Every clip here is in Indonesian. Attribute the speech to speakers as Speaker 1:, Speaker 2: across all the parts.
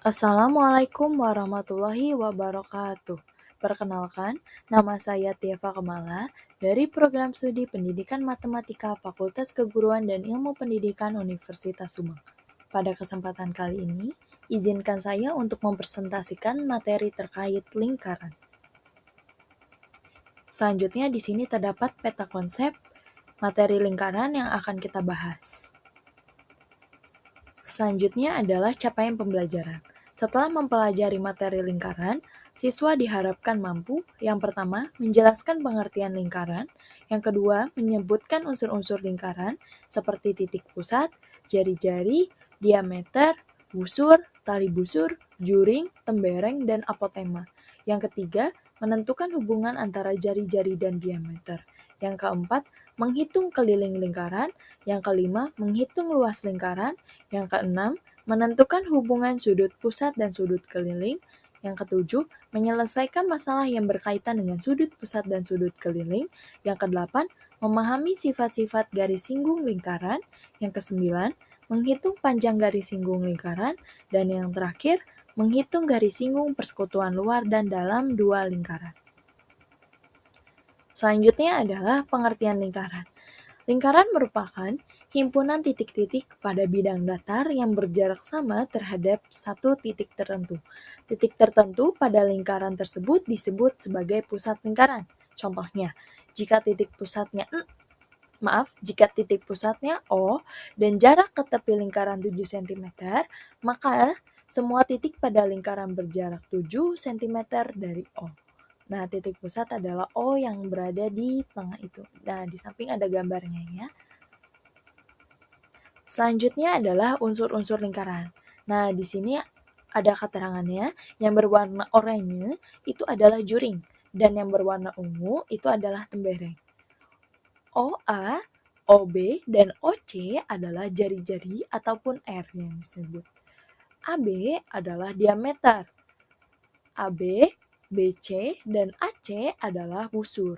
Speaker 1: Assalamualaikum warahmatullahi wabarakatuh. Perkenalkan, nama saya Tiafa Kemala dari Program Studi Pendidikan Matematika Fakultas Keguruan dan Ilmu Pendidikan Universitas Subang. Pada kesempatan kali ini, izinkan saya untuk mempresentasikan materi terkait lingkaran. Selanjutnya di sini terdapat peta konsep materi lingkaran yang akan kita bahas. Selanjutnya adalah capaian pembelajaran. Setelah mempelajari materi lingkaran, siswa diharapkan mampu, yang pertama, menjelaskan pengertian lingkaran, yang kedua, menyebutkan unsur-unsur lingkaran, seperti titik pusat, jari-jari, diameter, busur, tali busur, juring, tembereng, dan apotema. Yang ketiga, menentukan hubungan antara jari-jari dan diameter. Yang keempat, menghitung keliling lingkaran. Yang kelima, menghitung luas lingkaran. Yang keenam, menentukan hubungan sudut pusat dan sudut keliling. Yang ketujuh, menyelesaikan masalah yang berkaitan dengan sudut pusat dan sudut keliling. Yang kedelapan, memahami sifat-sifat garis singgung lingkaran. Yang kesembilan, menghitung panjang garis singgung lingkaran. Dan yang terakhir, menghitung garis singgung persekutuan luar dan dalam dua lingkaran. Selanjutnya adalah pengertian lingkaran. Lingkaran merupakan himpunan titik-titik pada bidang datar yang berjarak sama terhadap satu titik tertentu. Titik tertentu pada lingkaran tersebut disebut sebagai pusat lingkaran. Contohnya, jika titik pusatnya O dan jarak ke tepi lingkaran 7 cm, maka semua titik pada lingkaran berjarak 7 cm dari O. Nah, titik pusat adalah O yang berada di tengah itu. Nah, di samping ada gambarnya ya. Selanjutnya adalah unsur-unsur lingkaran. Nah, di sini ada keterangannya. Yang berwarna oranye itu adalah juring. Dan yang berwarna ungu itu adalah tembereng. OA, OB, dan OC adalah jari-jari ataupun R yang disebut. AB adalah diameter. AB, BC, dan AC adalah busur.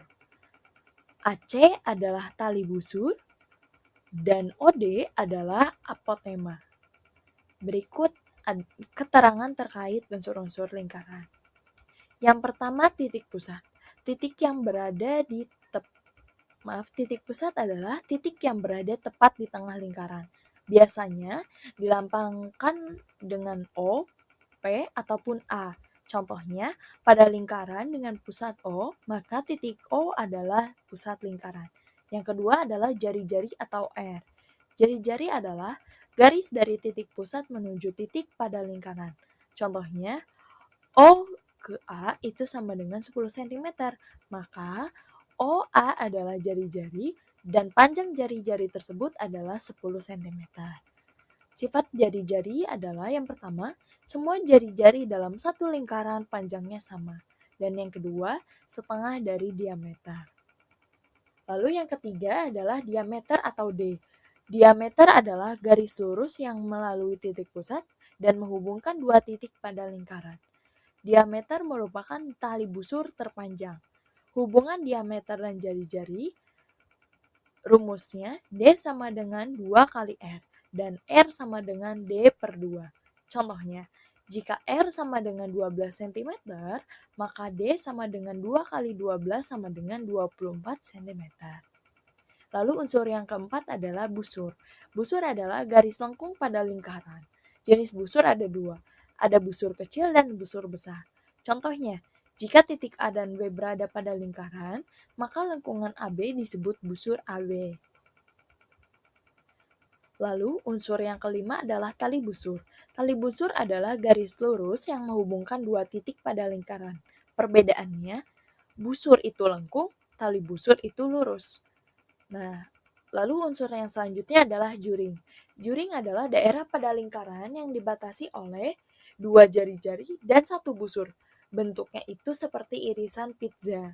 Speaker 1: AC adalah tali busur, dan OD adalah apotema. Berikut keterangan terkait unsur-unsur lingkaran. Yang pertama, titik pusat. Titik pusat adalah titik yang berada tepat di tengah lingkaran. Biasanya dilambangkan dengan O, P, ataupun A. Contohnya, pada lingkaran dengan pusat O, maka titik O adalah pusat lingkaran. Yang kedua adalah jari-jari atau R. Jari-jari adalah garis dari titik pusat menuju titik pada lingkaran. Contohnya, O ke A itu sama dengan 10 cm. Maka OA adalah jari-jari dan panjang jari-jari tersebut adalah 10 cm. Sifat jari-jari adalah yang pertama, semua jari-jari dalam satu lingkaran panjangnya sama. Dan yang kedua, setengah dari diameter. Lalu yang ketiga adalah diameter atau D. Diameter adalah garis lurus yang melalui titik pusat dan menghubungkan dua titik pada lingkaran. Diameter merupakan tali busur terpanjang. Hubungan diameter dan jari-jari, rumusnya D sama dengan 2 kali R dan R sama dengan D per 2. Contohnya, jika R sama dengan 12 cm, maka D sama dengan 2 kali 12 sama dengan 24 cm. Lalu unsur yang keempat adalah busur. Busur adalah garis lengkung pada lingkaran. Jenis busur ada dua, ada busur kecil dan busur besar. Contohnya, jika titik A dan B berada pada lingkaran, maka lengkungan AB disebut busur AB. Lalu unsur yang kelima adalah tali busur. Tali busur adalah garis lurus yang menghubungkan dua titik pada lingkaran. Perbedaannya, busur itu lengkung, tali busur itu lurus. Nah, lalu unsur yang selanjutnya adalah juring. Juring adalah daerah pada lingkaran yang dibatasi oleh dua jari-jari dan satu busur. Bentuknya itu seperti irisan pizza.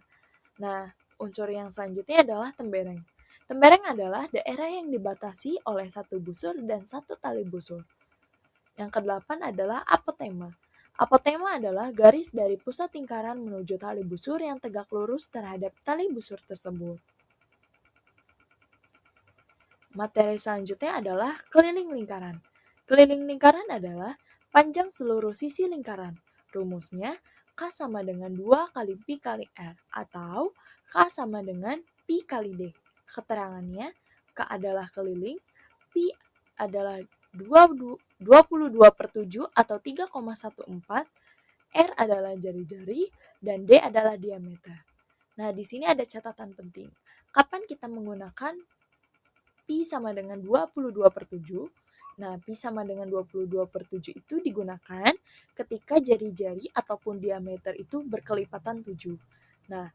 Speaker 1: Nah, unsur yang selanjutnya adalah tembereng. Tembereng adalah daerah yang dibatasi oleh satu busur dan satu tali busur. Yang kedelapan adalah apotema. Apotema adalah garis dari pusat lingkaran menuju tali busur yang tegak lurus terhadap tali busur tersebut. Materi selanjutnya adalah keliling lingkaran. Keliling lingkaran adalah panjang seluruh sisi lingkaran. Rumusnya, K sama dengan 2 kali Pi kali R, atau K sama dengan Pi kali D. Keterangannya, K adalah keliling, Pi adalah 22/7 atau 3,14, R adalah jari-jari, dan D adalah diameter. Nah, di sini ada catatan penting. Kapan kita menggunakan Pi sama dengan 22/7? Nah, Pi sama dengan 22/7 itu digunakan ketika jari-jari ataupun diameter itu berkelipatan 7. Nah,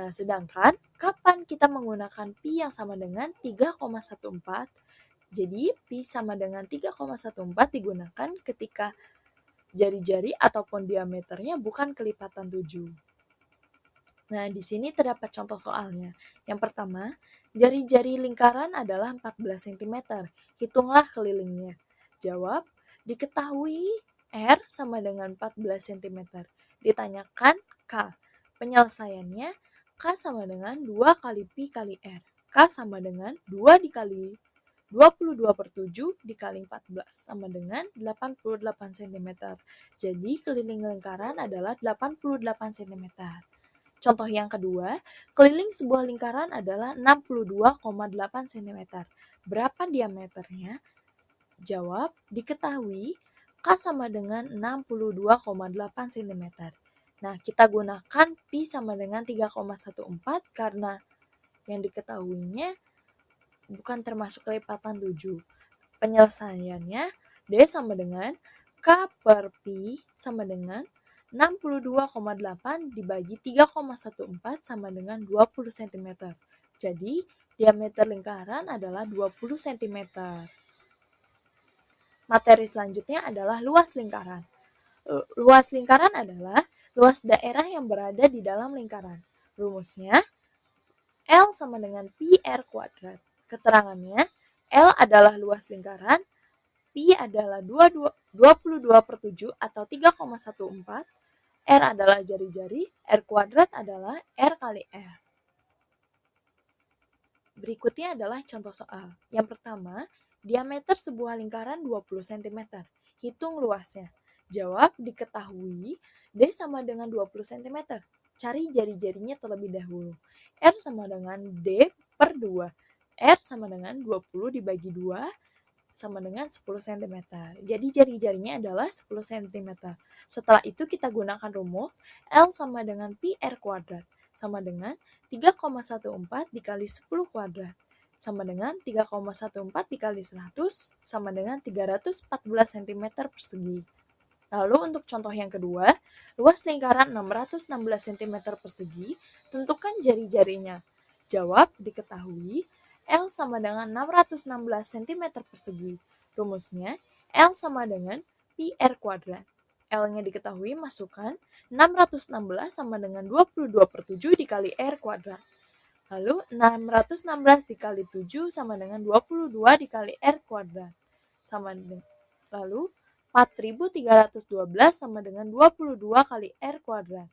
Speaker 1: sedangkan kapan kita menggunakan Pi yang sama dengan 3,14? Jadi, Pi sama dengan 3,14 digunakan ketika jari-jari ataupun diameternya bukan kelipatan 7. Nah, di sini terdapat contoh soalnya. Yang pertama, jari-jari lingkaran adalah 14 cm. Hitunglah kelilingnya. Jawab, diketahui R sama dengan 14 cm. Ditanyakan K. Penyelesaiannya, K sama dengan 2 kali Pi kali R. K sama dengan 2 dikali 22/7 dikali 14 sama dengan 88 cm. Jadi keliling lingkaran adalah 88 cm. Contoh yang kedua, keliling sebuah lingkaran adalah 62,8 cm. Berapa diameternya? Jawab, diketahui K sama dengan 62,8 cm. Nah, kita gunakan Pi sama dengan 3,14 karena yang diketahuinya bukan termasuk kelipatan 7. Penyelesaiannya, D sama dengan K per Pi sama dengan 62,8 dibagi 3,14 sama dengan 20 cm. Jadi, diameter lingkaran adalah 20 cm. Materi selanjutnya adalah luas lingkaran. Luas lingkaran adalah luas daerah yang berada di dalam lingkaran. Rumusnya, L sama dengan Pi R kuadrat. Keterangannya, L adalah luas lingkaran, Pi adalah 22/7 atau 3,14, R adalah jari-jari, R kuadrat adalah R kali R. Berikutnya adalah contoh soal. Yang pertama, diameter sebuah lingkaran 20 cm. Hitung luasnya. Jawab, diketahui D sama dengan 20 cm. Cari jari-jarinya terlebih dahulu. R sama dengan D per 2. R sama dengan 20 dibagi 2 sama dengan 10 cm. Jadi jari-jarinya adalah 10 cm. Setelah itu kita gunakan rumus L sama dengan Pi R kuadrat sama dengan 3,14 dikali 10 kuadrat sama dengan 3,14 dikali 100 sama dengan 314 cm persegi. Lalu untuk contoh yang kedua, luas lingkaran 616 cm persegi, tentukan jari-jarinya. Jawab, diketahui L sama dengan 616 cm persegi. Rumusnya, L sama dengan Pi R kuadrat. L-nya diketahui, masukkan 616 sama dengan 22/7 dikali R kuadrat. Lalu 616 dikali 7 sama dengan 22 dikali R kuadrat. Lalu 4.312 sama dengan 22 kali R kuadrat.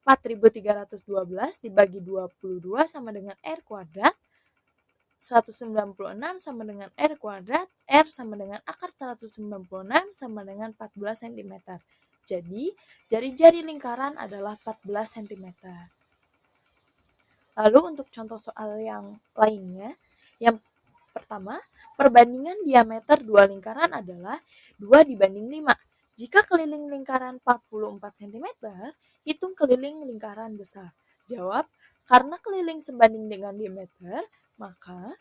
Speaker 1: 4.312 dibagi 22 sama dengan R kuadrat. 196 sama dengan R kuadrat, R sama dengan akar 196 sama dengan 14 cm. Jadi, jari-jari lingkaran adalah 14 cm. Lalu untuk contoh soal yang lainnya, yang pertama, perbandingan diameter dua lingkaran adalah 2 dibanding 5. Jika keliling lingkaran 44 cm, hitung keliling lingkaran besar. Jawab, karena keliling sebanding dengan diameter, maka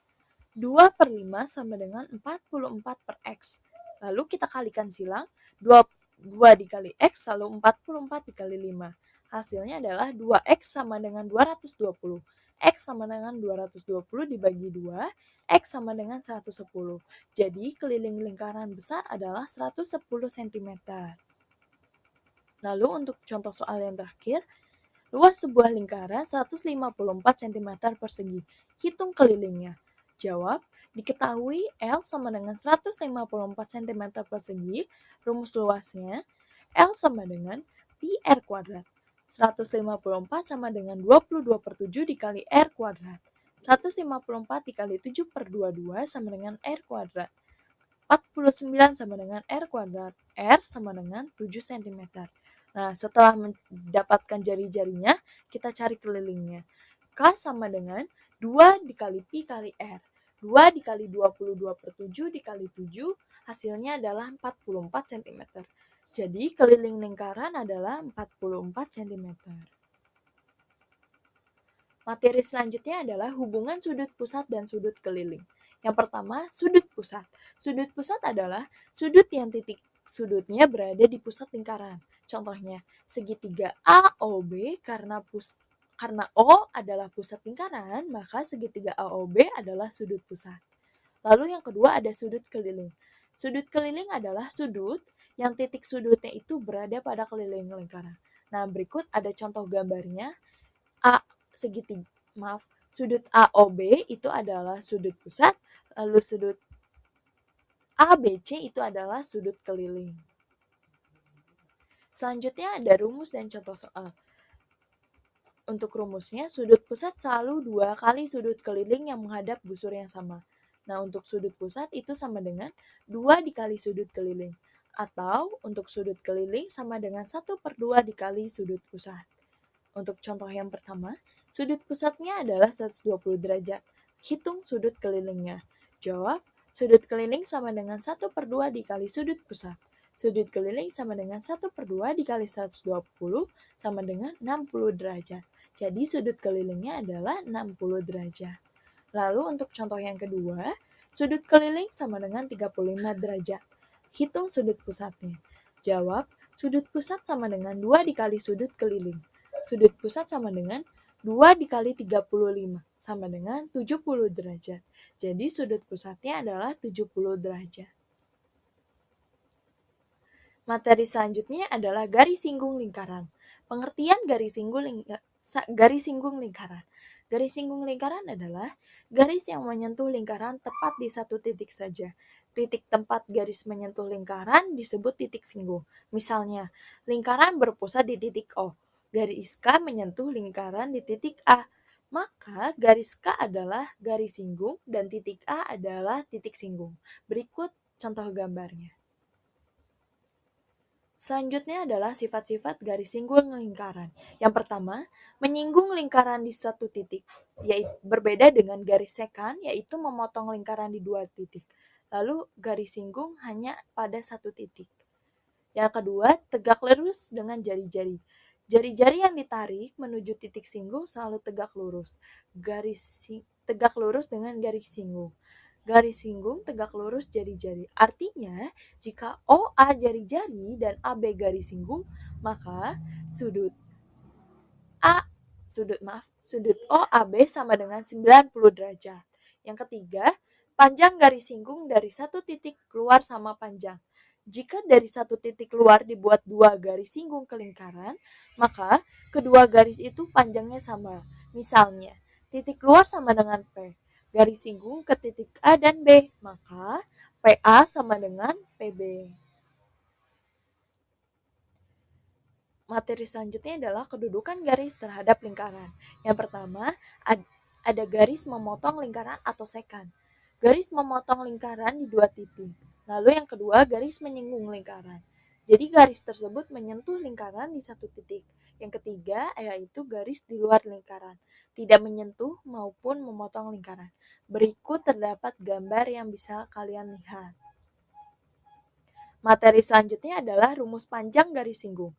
Speaker 1: 2/5 sama dengan 44 per X. Lalu kita kalikan silang, 2 dikali X, lalu 44 dikali 5. Hasilnya adalah 2X sama dengan 220. X sama dengan 220 dibagi 2, X sama dengan 110. Jadi keliling lingkaran besar adalah 110 cm. Lalu untuk contoh soal yang terakhir, luas sebuah lingkaran 154 cm persegi. Hitung kelilingnya. Jawab, diketahui L sama dengan 154 cm persegi, rumus luasnya L sama dengan Pi R kuadrat. 154 sama dengan 22/7 dikali R kuadrat. 154 dikali 7/22 sama dengan R kuadrat. 49 sama dengan R kuadrat. R sama dengan 7 cm. Nah, setelah mendapatkan jari-jarinya, kita cari kelilingnya. K sama dengan 2 dikali Pi kali R. 2 dikali 22/7 dikali 7, hasilnya adalah 44 cm. Jadi, keliling lingkaran adalah 44 cm. Materi selanjutnya adalah hubungan sudut pusat dan sudut keliling. Yang pertama, sudut pusat. Sudut pusat adalah sudut yang titik sudutnya berada di pusat lingkaran. Contohnya, segitiga AOB karena O adalah pusat lingkaran, maka segitiga AOB adalah sudut pusat. Lalu yang kedua ada sudut keliling. Sudut keliling adalah sudut yang titik sudutnya itu berada pada keliling lingkaran. Nah, berikut ada contoh gambarnya. Sudut AOB itu adalah sudut pusat, lalu sudut ABC itu adalah sudut keliling. Selanjutnya ada rumus dan contoh soal. Untuk rumusnya, sudut pusat selalu 2 kali sudut keliling yang menghadap busur yang sama. Nah, untuk sudut pusat itu sama dengan 2 dikali sudut keliling. Atau untuk sudut keliling sama dengan 1/2 dikali sudut pusat. Untuk contoh yang pertama, sudut pusatnya adalah 120 derajat. Hitung sudut kelilingnya. Jawab, sudut keliling sama dengan 1/2 dikali sudut pusat. Sudut keliling sama dengan 1/2 dikali 120 sama dengan 60 derajat. Jadi sudut kelilingnya adalah 60 derajat. Lalu untuk contoh yang kedua, sudut keliling sama dengan 35 derajat. Hitung sudut pusatnya. Jawab, sudut pusat sama dengan 2 dikali sudut keliling. Sudut pusat sama dengan 2 dikali 35 sama dengan 70 derajat. Jadi sudut pusatnya adalah 70 derajat. Materi selanjutnya adalah garis singgung lingkaran. Pengertian garis singgung lingkaran. Garis singgung lingkaran adalah garis yang menyentuh lingkaran tepat di satu titik saja. Titik tempat garis menyentuh lingkaran disebut titik singgung. Misalnya, lingkaran berpusat di titik O. Garis K menyentuh lingkaran di titik A. Maka garis K adalah garis singgung dan titik A adalah titik singgung. Berikut contoh gambarnya. Selanjutnya adalah sifat-sifat garis singgung lingkaran. Yang pertama, menyinggung lingkaran di suatu titik, yaitu berbeda dengan garis sekan, yaitu memotong lingkaran di 2 titik. Lalu garis singgung hanya pada 1 titik. Yang kedua, tegak lurus dengan jari-jari. Jari-jari yang ditarik menuju titik singgung selalu tegak lurus. Tegak lurus dengan garis singgung. Garis singgung tegak lurus jari-jari. Artinya, jika OA jari-jari dan AB garis singgung, maka sudut OAB sama dengan 90 derajat. Yang ketiga, panjang garis singgung dari satu titik keluar sama panjang. Jika dari satu titik keluar dibuat 2 garis singgung ke lingkaran, maka kedua garis itu panjangnya sama. Misalnya, titik keluar sama dengan P. Garis singgung ke titik A dan B, maka PA sama dengan PB. Materi selanjutnya adalah kedudukan garis terhadap lingkaran. Yang pertama, ada garis memotong lingkaran atau sekan. Garis memotong lingkaran di 2 titik. Lalu yang kedua, garis menyinggung lingkaran. Jadi garis tersebut menyentuh lingkaran di 1 titik. Yang ketiga, yaitu garis di luar lingkaran, tidak menyentuh maupun memotong lingkaran. Berikut terdapat gambar yang bisa kalian lihat. Materi selanjutnya adalah rumus panjang garis singgung.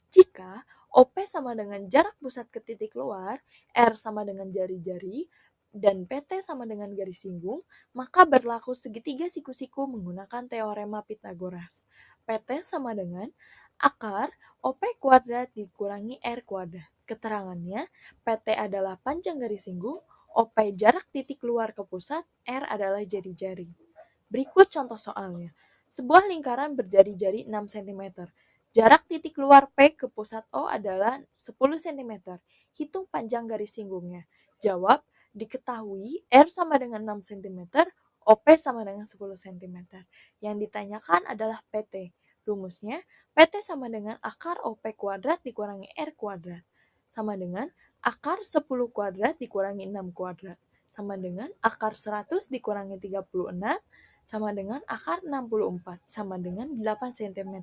Speaker 1: Jika OP sama dengan jarak pusat ke titik luar, R sama dengan jari-jari, dan PT sama dengan garis singgung, maka berlaku segitiga siku-siku menggunakan teorema Pythagoras. PT sama dengan akar OP kuadrat dikurangi R kuadrat. Keterangannya, PT adalah panjang garis singgung, OP jarak titik luar ke pusat, R adalah jari-jari. Berikut contoh soalnya. Sebuah lingkaran berjari-jari 6 cm. Jarak titik luar P ke pusat O adalah 10 cm. Hitung panjang garis singgungnya. Jawab, diketahui R sama dengan 6 cm, OP sama dengan 10 cm. Yang ditanyakan adalah PT. Rumusnya, PT sama dengan akar OP kuadrat dikurangi R kuadrat. Sama dengan akar 10 kuadrat dikurangi 6 kuadrat. Sama dengan akar 100 dikurangi 36 sama dengan akar 64 sama dengan 8 cm.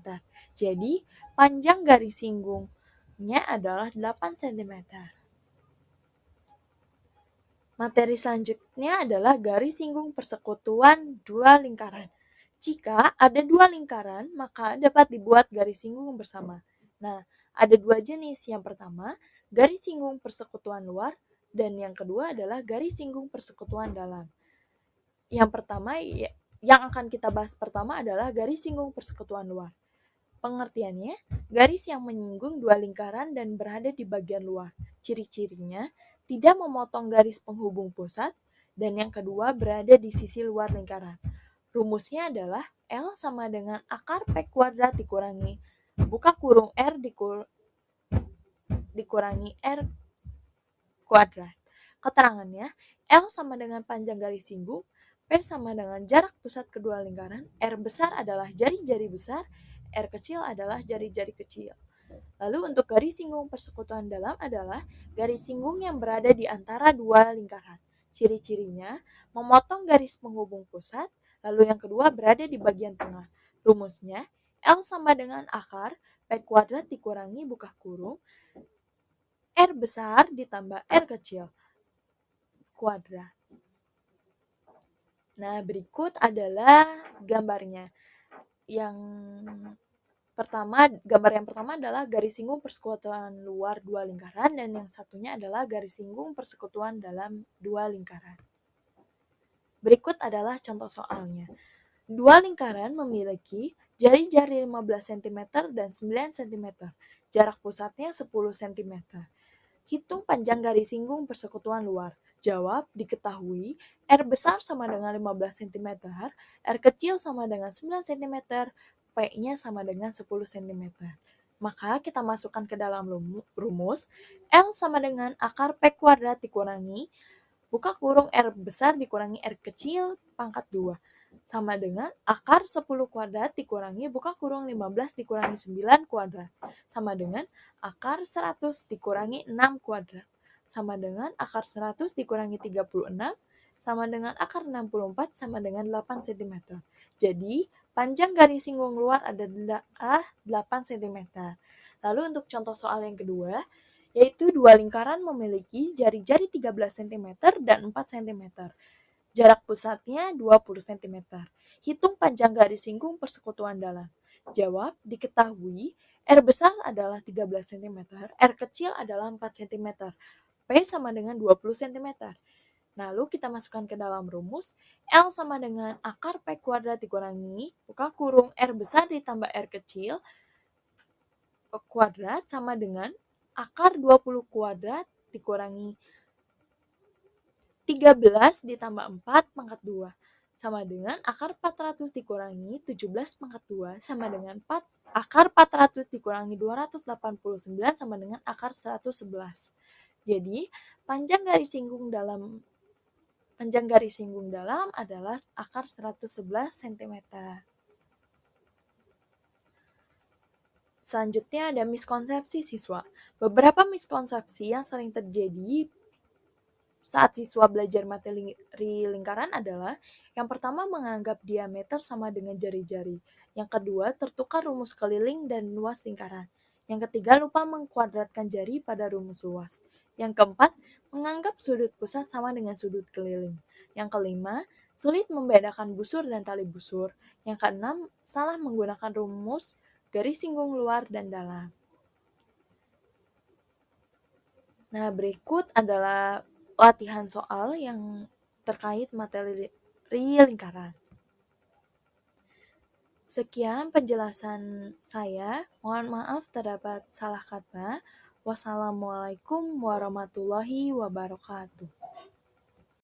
Speaker 1: Jadi, panjang garis singgungnya adalah 8 cm. Materi selanjutnya adalah garis singgung persekutuan dua lingkaran. Jika ada dua lingkaran, maka dapat dibuat garis singgung bersama. Nah, ada dua jenis. Yang pertama, garis singgung persekutuan luar, dan yang kedua adalah garis singgung persekutuan dalam. Yang pertama, yang akan kita bahas pertama adalah garis singgung persekutuan luar. Pengertiannya, garis yang menyinggung dua lingkaran dan berada di bagian luar. Ciri-cirinya, tidak memotong garis penghubung pusat, dan yang kedua berada di sisi luar lingkaran. Rumusnya adalah L sama dengan akar P kuadrat dikurangi buka kurung R dikurangi R kuadrat. Keterangannya, L sama dengan panjang garis singgung, P sama dengan jarak pusat kedua lingkaran, R besar adalah jari-jari besar, R kecil adalah jari-jari kecil. Lalu untuk garis singgung persekutuan dalam adalah garis singgung yang berada di antara dua lingkaran. Ciri-cirinya, memotong garis penghubung pusat, lalu yang kedua berada di bagian tengah. Rumusnya, L sama dengan akar P kuadrat dikurangi buka kurung, R besar ditambah R kecil kuadrat. Nah, berikut adalah gambarnya. Gambar yang pertama adalah garis singgung persekutuan luar dua lingkaran, dan yang satunya adalah garis singgung persekutuan dalam dua lingkaran. Berikut adalah contoh soalnya. Dua lingkaran memiliki jari-jari 15 cm dan 9 cm. Jarak pusatnya 10 cm. Hitung panjang garis singgung persekutuan luar. Jawab, diketahui R besar sama dengan 15 cm, R kecil sama dengan 9 cm, P-nya sama dengan 10 cm. Maka kita masukkan ke dalam rumus, L sama dengan akar P kuadrat dikurangi, buka kurung R besar dikurangi R kecil pangkat 2, sama dengan akar 10 kuadrat dikurangi buka kurung 15 dikurangi 9 kuadrat, sama dengan akar 100 dikurangi 6 kuadrat, sama dengan akar 100 dikurangi 36, sama dengan akar 64 sama dengan 8 cm. Jadi, panjang garis singgung luar adalah 8 cm. Lalu untuk contoh soal yang kedua, yaitu dua lingkaran memiliki jari-jari 13 cm dan 4 cm. Jarak pusatnya 20 cm. Hitung panjang garis singgung persekutuan dalam. Jawab, diketahui R besar adalah 13 cm, R kecil adalah 4 cm, P sama dengan 20 cm. Lalu kita masukkan ke dalam rumus, L sama dengan akar P kuadrat dikurangi, buka kurung R besar ditambah R kecil, kuadrat sama dengan akar 20 kuadrat dikurangi 13 ditambah 4 pangkat 2 sama dengan akar 400 dikurangi 17 pangkat 2 sama dengan akar 400 dikurangi 289 sama dengan akar 111. Jadi, panjang garis singgung dalam adalah akar 111 cm. Selanjutnya ada miskonsepsi siswa. Beberapa miskonsepsi yang sering terjadi saat siswa belajar materi lingkaran adalah, yang pertama menganggap diameter sama dengan jari-jari, yang kedua tertukar rumus keliling dan luas lingkaran, yang ketiga lupa mengkuadratkan jari pada rumus luas, yang keempat menganggap sudut pusat sama dengan sudut keliling, yang kelima sulit membedakan busur dan tali busur, yang keenam salah menggunakan rumus garis singgung luar dan dalam. Nah, berikut adalah latihan soal yang terkait materi lingkaran. Sekian penjelasan saya. Mohon maaf terdapat salah kata. Wassalamualaikum warahmatullahi wabarakatuh.